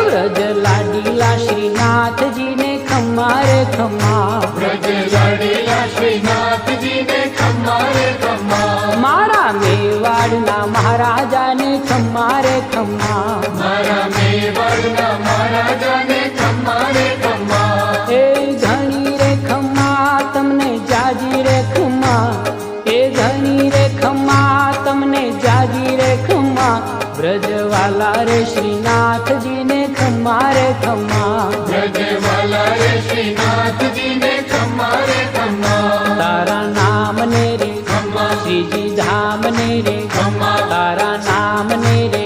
વ્રજ લાડીલા શ્રીનાથજી ને ખમ્મા રે ખમ્મા, વ્રજ લાડીલા શ્રીનાથજી ને ખમ્મા રે ખમ્મા, મારા મેવાડના મહારાજાને ખમ્મા રે ખમ્મા, મારા મેવાડના મહારાજાને ખમ્મા રે ખમ્મા, એ ઘણી રે ખમ્મા તમને જાજી રે ખમ્મા, એ ઘણી રે ખમ્મા તમને જાજી રે ખમ્મા, વ્રજવાલા રે શ્રીનાથજી ને ખમ્મા રે ખમ્મા, વ્રજવાલા રે શ્રીનાથજી ને ખમ્મા રે ખમ્મા, તારા નામ ને રે ખમ્મા, શ્રીજી ધામ ને રે ખમ્મા, તારા નામ ને રે